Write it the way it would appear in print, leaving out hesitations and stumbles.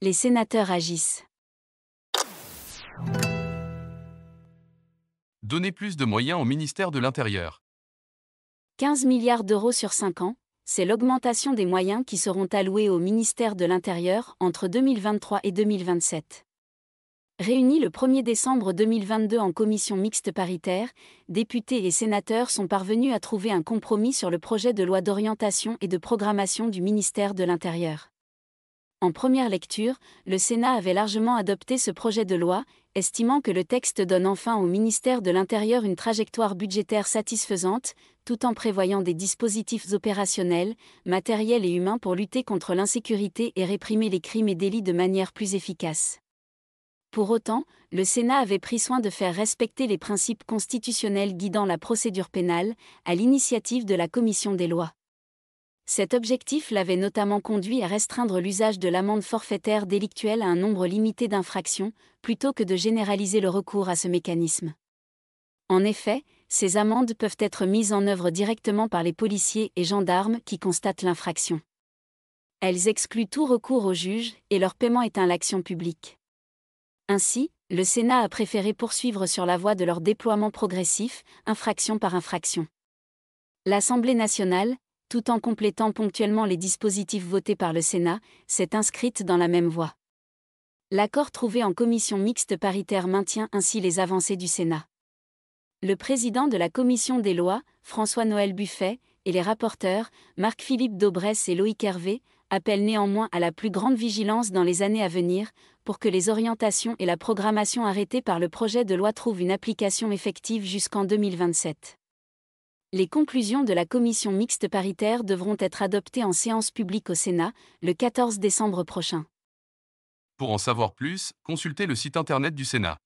Les sénateurs agissent. Donner plus de moyens au ministère de l'Intérieur. 15 milliards d'euros sur 5 ans, c'est l'augmentation des moyens qui seront alloués au ministère de l'Intérieur entre 2023 et 2027. Réunis le 1er décembre 2022 en commission mixte paritaire, députés et sénateurs sont parvenus à trouver un compromis sur le projet de loi d'orientation et de programmation du ministère de l'Intérieur. En première lecture, le Sénat avait largement adopté ce projet de loi, estimant que le texte donne enfin au ministère de l'Intérieur une trajectoire budgétaire satisfaisante, tout en prévoyant des dispositifs opérationnels, matériels et humains pour lutter contre l'insécurité et réprimer les crimes et délits de manière plus efficace. Pour autant, le Sénat avait pris soin de faire respecter les principes constitutionnels guidant la procédure pénale, à l'initiative de la Commission des lois. Cet objectif l'avait notamment conduit à restreindre l'usage de l'amende forfaitaire délictuelle à un nombre limité d'infractions, plutôt que de généraliser le recours à ce mécanisme. En effet, ces amendes peuvent être mises en œuvre directement par les policiers et gendarmes qui constatent l'infraction. Elles excluent tout recours au juge et leur paiement éteint l'action publique. Ainsi, le Sénat a préféré poursuivre sur la voie de leur déploiement progressif, infraction par infraction. L'Assemblée nationale, tout en complétant ponctuellement les dispositifs votés par le Sénat, s'est inscrite dans la même voie. L'accord trouvé en commission mixte paritaire maintient ainsi les avancées du Sénat. Le président de la commission des lois, François-Noël Buffet, et les rapporteurs, Marc-Philippe Daubresse et Loïc Hervé, appellent néanmoins à la plus grande vigilance dans les années à venir, pour que les orientations et la programmation arrêtées par le projet de loi trouvent une application effective jusqu'en 2027. Les conclusions de la commission mixte paritaire devront être adoptées en séance publique au Sénat, le 14 décembre prochain. Pour en savoir plus, consultez le site internet du Sénat.